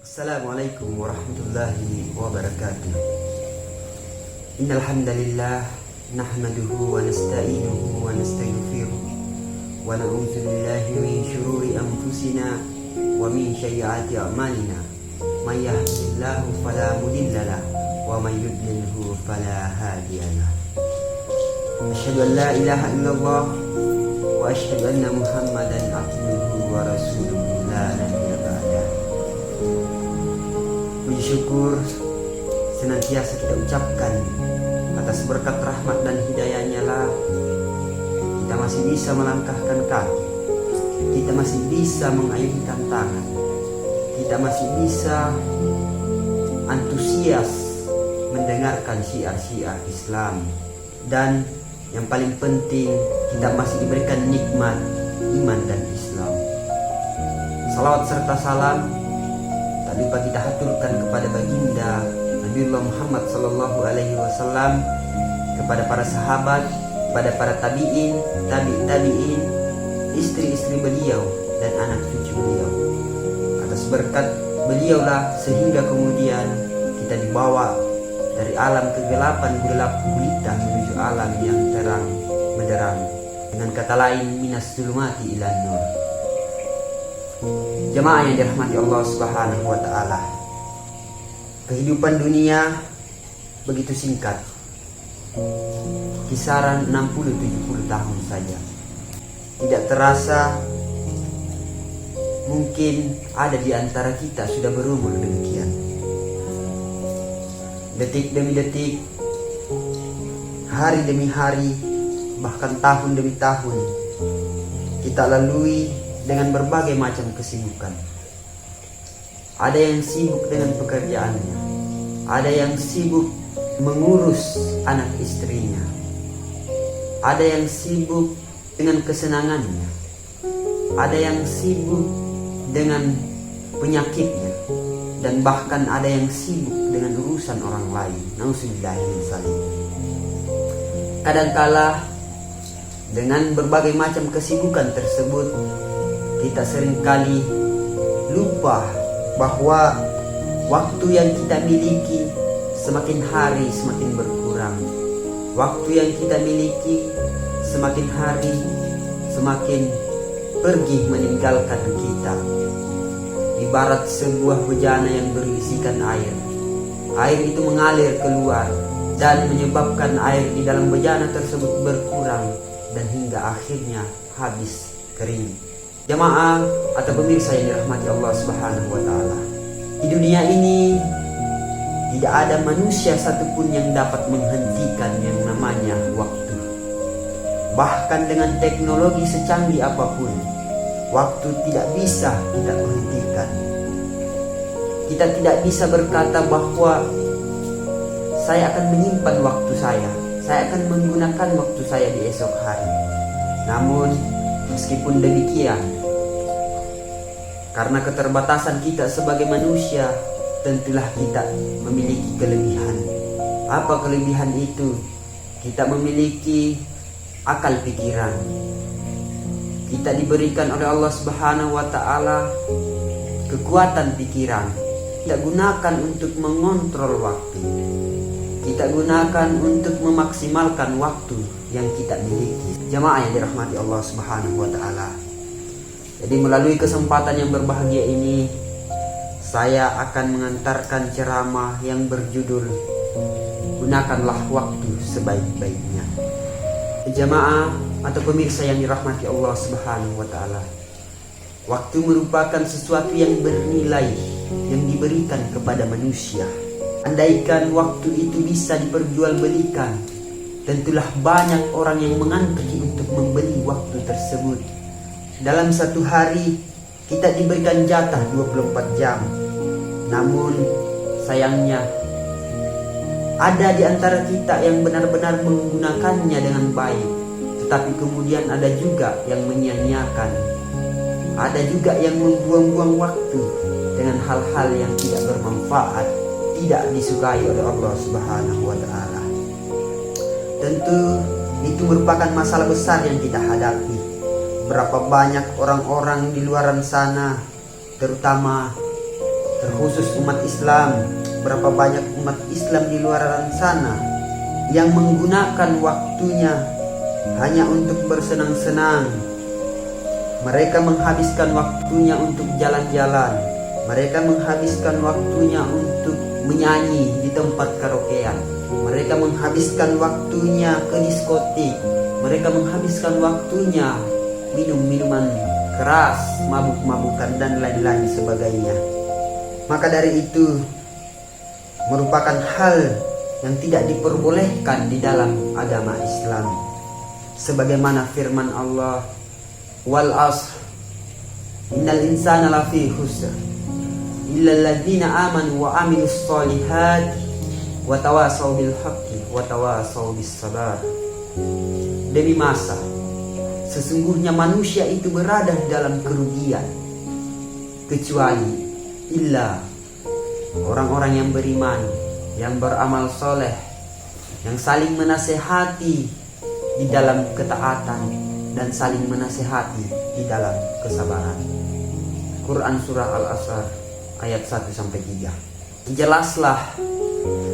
Assalamualaikum warahmatullahi wabarakatuh. Innal hamdalillah nahmaduhu wa nasta'inuhu wa nastaghfiruh wa na'udzu billahi min shururi anfusina wa min sayyiati a'malina. May yahdihillahu fala mudilla lahu wa may yudlilhu fala hadiya lahu. Asyhadu an la ilaha illallah wa asyhadu anna Muhammadan abduhu wa rasuluhu la nabiyya ba'dah. Puji syukur senantiasa kita ucapkan atas berkat rahmat dan hidayahnya lah kita masih bisa melangkahkan kaki, kita masih bisa mengayunkan tangan, kita masih bisa antusias mendengarkan syiar-syiar Islam, dan yang paling penting kita masih diberikan nikmat iman dan Islam. Salawat serta salam tak lupa kita haturkan kepada baginda Nabiullah Muhammad sallallahu alaihi wasallam, kepada para sahabat, kepada para tabi'in, tabi'in, istri-istri beliau dan anak cucu beliau. Atas berkat beliaulah sehingga kemudian kita dibawa dari alam kegelapan gelap gulita menuju alam yang terang benderang. Dengan kata lain, minas zulumati ilan nur. Jemaah yang dirahmati Allah Subhanahu wa taala. Kehidupan dunia begitu singkat. Kisaran 60-70 tahun saja. Tidak terasa mungkin ada di antara kita sudah berumur demikian. Detik demi detik, hari demi hari, bahkan tahun demi tahun kita lalui dengan berbagai macam kesibukan. Ada yang sibuk dengan pekerjaannya, ada yang sibuk mengurus anak istrinya, ada yang sibuk dengan kesenangannya, ada yang sibuk dengan penyakitnya, dan bahkan ada yang sibuk dengan urusan orang lain. Nauzubillah min dzalik. Kadangkala dengan berbagai macam kesibukan tersebut kita seringkali lupa bahwa waktu yang kita miliki semakin hari semakin berkurang. Waktu yang kita miliki semakin hari semakin pergi meninggalkan kita. Ibarat sebuah bejana yang berisikan air. Air itu mengalir keluar dan menyebabkan air di dalam bejana tersebut berkurang dan hingga akhirnya habis kering. Jemaah atau pemirsa yang dirahmati Allah Subhanahu wa taala. Di dunia ini tidak ada manusia satupun yang dapat menghentikan yang namanya waktu. Bahkan dengan teknologi secanggih apapun, waktu tidak bisa kita hentikan. Kita tidak bisa berkata bahwa saya akan menyimpan waktu saya akan menggunakan waktu saya di esok hari. Namun meskipun demikian, karena keterbatasan kita sebagai manusia, tentulah kita memiliki kelebihan. Apa kelebihan itu? Kita memiliki akal pikiran. Kita diberikan oleh Allah Subhanahu wa taala kekuatan pikiran. Kita gunakan untuk mengontrol waktu. Kita gunakan untuk memaksimalkan waktu yang kita miliki. Jamaah yang dirahmati Allah Subhanahu wa taala. Jadi melalui kesempatan yang berbahagia ini, saya akan mengantarkan ceramah yang berjudul Gunakanlah Waktu Sebaik-baiknya. Jamaah atau pemirsa yang dirahmati Allah Subhanahu wa taala. Waktu merupakan sesuatu yang bernilai yang diberikan kepada manusia. Andaikan waktu itu bisa diperjualbelikan, tentulah banyak orang yang mengantri untuk membeli waktu tersebut. Dalam satu hari kita diberikan jatah 24 jam. Namun sayangnya ada di antara kita yang benar-benar menggunakannya dengan baik, tetapi kemudian ada juga yang menyia-nyiakan. Ada juga yang membuang-buang waktu dengan hal-hal yang tidak bermanfaat, tidak disukai oleh Allah Subhanahu wa taala. Tentu itu merupakan masalah besar yang kita hadapi. Berapa banyak orang-orang di luaran sana, terutama terkhusus umat Islam. Berapa banyak umat Islam di luar sana yang menggunakan waktunya hanya untuk bersenang-senang. Mereka menghabiskan waktunya untuk jalan-jalan. Mereka menghabiskan waktunya untuk menyanyi di tempat karaokean. Mereka menghabiskan waktunya ke diskotik. Mereka menghabiskan waktunya minum minuman keras, mabuk-mabukan dan lain-lain sebagainya. Maka dari itu merupakan hal yang tidak diperbolehkan di dalam agama Islam. Sebagaimana firman Allah, wal asr innal insana lafi khusr illa alladzina amanu wa amilus solihat wa tawasaw bil haqqi wa tawasaw bis sabar. Demi masa, sesungguhnya manusia itu berada dalam kerugian, kecuali orang-orang yang beriman, yang beramal soleh, yang saling menasehati di dalam ketaatan dan saling menasehati di dalam kesabaran. Quran Surah Al-Asr ayat 1-3. Jelaslah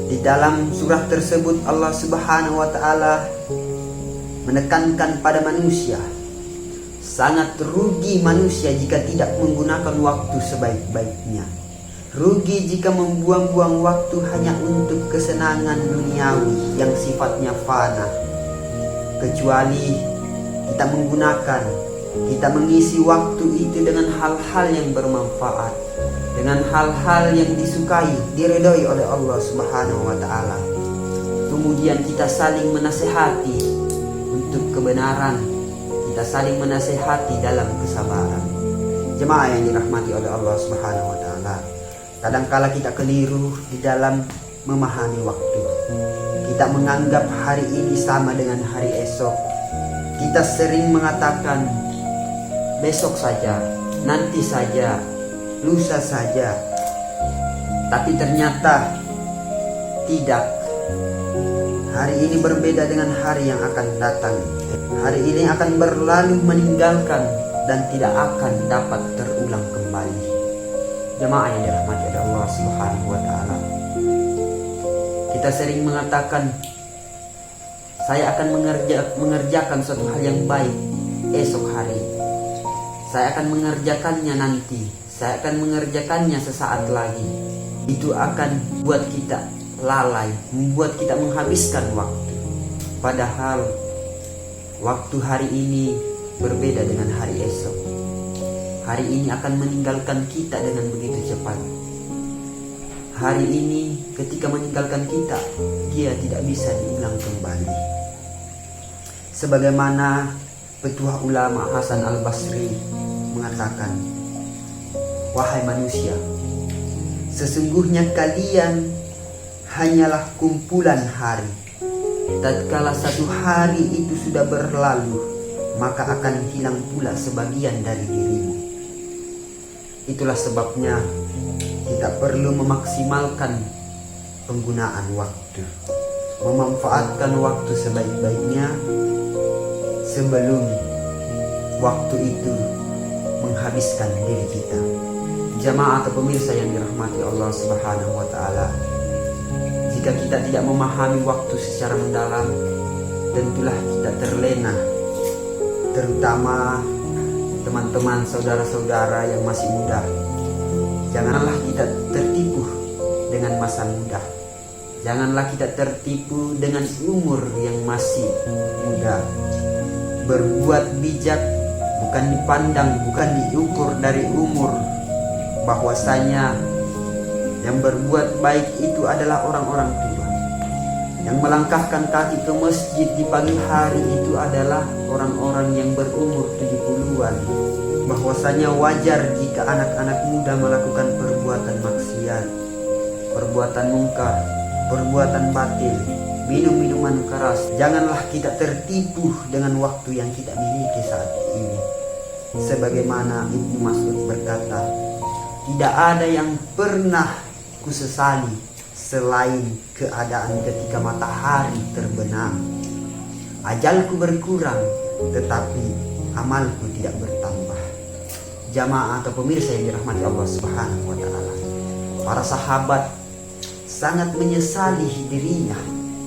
di dalam surah tersebut Allah Subhanahu wa Ta'ala menekankan pada manusia, sangat rugi manusia jika tidak menggunakan waktu sebaik-baiknya. Rugi jika membuang-buang waktu hanya untuk kesenangan duniawi yang sifatnya fana. Kecuali kita mengisi waktu itu dengan hal-hal yang bermanfaat, dengan hal-hal yang disukai, diridhoi oleh Allah Subhanahu wa Ta'ala. Kemudian kita saling menasehati untuk kebenaran, kita saling menasehati dalam kesabaran. Jemaah yang dirahmati oleh Allah Subhanahu wa Ta'ala, kadangkala kita keliru di dalam memahami waktu. Kita menganggap hari ini sama dengan hari esok. Kita sering mengatakan besok saja, nanti saja, lusa saja. Tapi ternyata tidak. Hari ini berbeda dengan hari yang akan datang. Hari ini akan berlalu meninggalkan dan tidak akan dapat terulang kembali. Jemaah yang dirahmati oleh Allah Subhanahu wa Ta'ala, kita sering mengatakan, saya akan mengerjakan suatu hal yang baik esok hari. Saya akan mengerjakannya nanti. Saya akan mengerjakannya sesaat lagi. Itu akan buat kita lalai, membuat kita menghabiskan waktu. Padahal waktu hari ini berbeda dengan hari esok. Hari ini akan meninggalkan kita dengan begitu cepat. Hari ini ketika meninggalkan kita, dia tidak bisa diulang kembali. Sebagaimana petuah ulama Hasan Al-Basri mengatakan, wahai manusia, sesungguhnya kalian hanyalah kumpulan hari. Tatkala satu hari itu sudah berlalu, maka akan hilang pula sebagian dari dirimu. Itulah sebabnya kita perlu memaksimalkan penggunaan waktu, memanfaatkan waktu sebaik-baiknya sebelum waktu itu menghabiskan diri kita. Jamaah atau pemirsa yang dirahmati Allah Subhanahu wa Ta'ala, jika kita tidak memahami waktu secara mendalam, tentulah kita terlena, terutama teman-teman, saudara-saudara yang masih muda. Janganlah kita tertipu dengan masa muda. Janganlah kita tertipu dengan umur yang masih muda. Berbuat bijak bukan dipandang, bukan diukur dari umur. Bahwasanya yang berbuat baik itu adalah orang-orang tua. Yang melangkahkan kaki ke masjid di pagi hari itu adalah orang-orang yang berumur 70-an. Bahwasanya wajar jika anak-anak muda melakukan perbuatan maksiat, perbuatan mungkar, perbuatan batil, minum minuman keras. Janganlah kita tertipu dengan waktu yang kita miliki saat ini. Sebagaimana Ibnu Mas'ud berkata, tidak ada yang pernah kusesali selain keadaan ketika matahari terbenam. Ajalku berkurang, tetapi amalku tidak bertambah. Jamaah atau pemirsa yang dirahmati Allah Subhanahu wa Ta'ala, Para sahabat sangat menyesali dirinya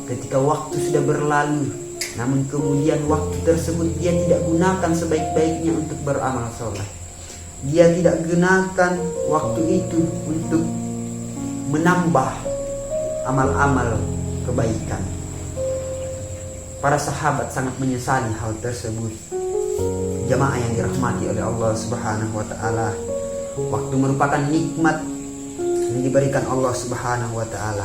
ketika waktu sudah berlalu, namun kemudian waktu tersebut dia tidak gunakan sebaik-baiknya untuk beramal soleh. Dia tidak gunakan waktu itu untuk menambah amal-amal kebaikan. Para sahabat sangat menyesali hal tersebut. Jamaah yang dirahmati oleh Allah Subhanahu wa taala, waktu merupakan nikmat yang diberikan Allah Subhanahu wa taala.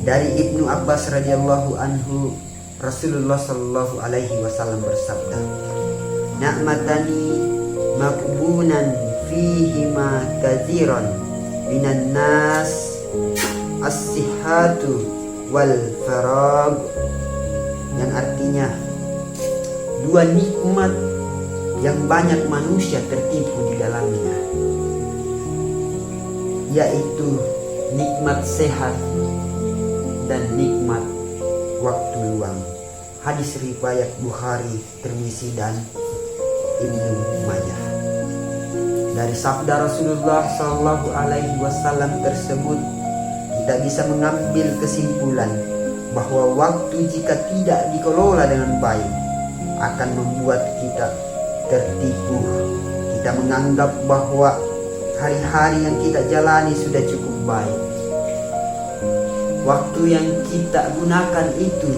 Dari Ibnu Abbas radhiyallahu anhu, Rasulullah sallallahu alaihi wasallam bersabda, "Na'matani maqbunan fihi ma katsiran minan nas as-sihhatu wal farag." Yang artinya, dua nikmat yang banyak manusia tertipu di dalamnya, yaitu nikmat sehat dan nikmat waktu luang. Hadis riwayat Bukhari, Tirmizi dan Ibnu Majah. Dari sabda Rasulullah Shallallahu Alaihi Wasallam tersebut, kita bisa mengambil kesimpulan bahwa waktu jika tidak dikelola dengan baik akan membuat kita tertipu. Kita menganggap bahwa hari-hari yang kita jalani sudah cukup baik. Waktu yang kita gunakan itu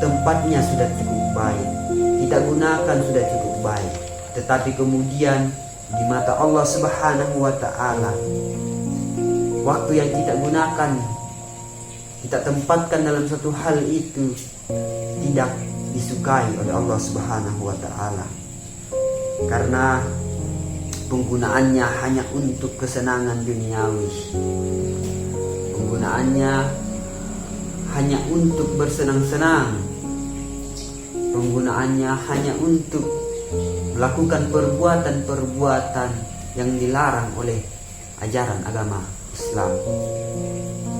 tempatnya sudah cukup baik, kita gunakan sudah cukup baik. Tetapi kemudian di mata Allah Subhanahu wa taala, waktu yang kita gunakan, kita tempatkan dalam satu hal itu tidak disukai oleh Allah Subhanahu wa taala, karena penggunaannya hanya untuk kesenangan duniawi. Penggunaannya hanya untuk bersenang-senang. Penggunaannya hanya untuk melakukan perbuatan-perbuatan yang dilarang oleh ajaran agama Islam.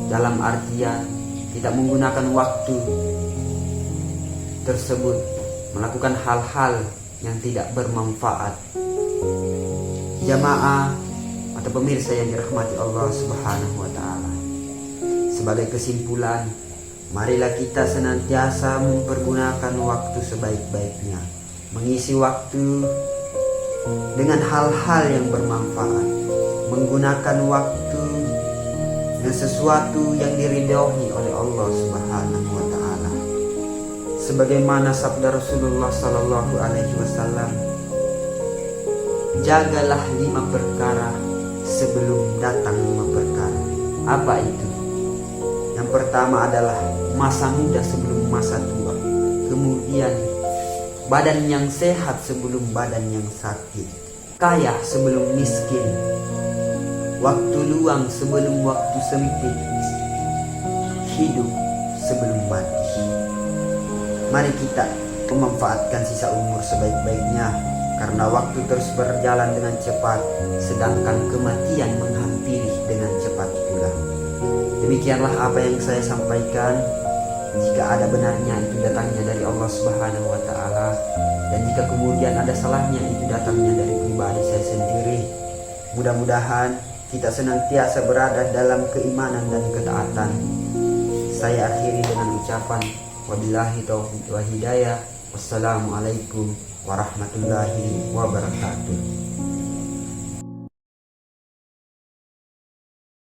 Dalam artian kita menggunakan waktu tersebut melakukan hal-hal yang tidak bermanfaat. Jamaah atau pemirsa yang dirahmati Allah Subhanahu wa taala, sebagai kesimpulan, marilah kita senantiasa mempergunakan waktu sebaik-baiknya, mengisi waktu dengan hal-hal yang bermanfaat, menggunakan waktu dengan sesuatu yang diridhoi oleh Allah Subhanahu wa taala. Sebagaimana sabda Rasulullah sallallahu alaihi wasallam, jagalah 5 perkara sebelum datang 5 perkara. Apa itu? Yang pertama adalah masa muda sebelum masa tua. Kemudian badan yang sehat sebelum badan yang sakit. Kaya sebelum miskin. Waktu luang sebelum waktu sempit. Hidup sebelum mati. Mari kita memanfaatkan sisa umur sebaik-baiknya, karena waktu terus berjalan dengan cepat, sedangkan kematian menghampiri dengan cepat pula. Demikianlah apa yang saya sampaikan. Jika ada benarnya itu datangnya dari Allah Subhanahu wa taala, dan jika kemudian ada salahnya itu datangnya dari pribadi saya sendiri. Mudah-mudahan kita senantiasa berada dalam keimanan dan ketaatan. Saya akhiri dengan ucapan wabillahi taufiq wa hidayah. Wassalamualaikum warahmatullahi wabarakatuh.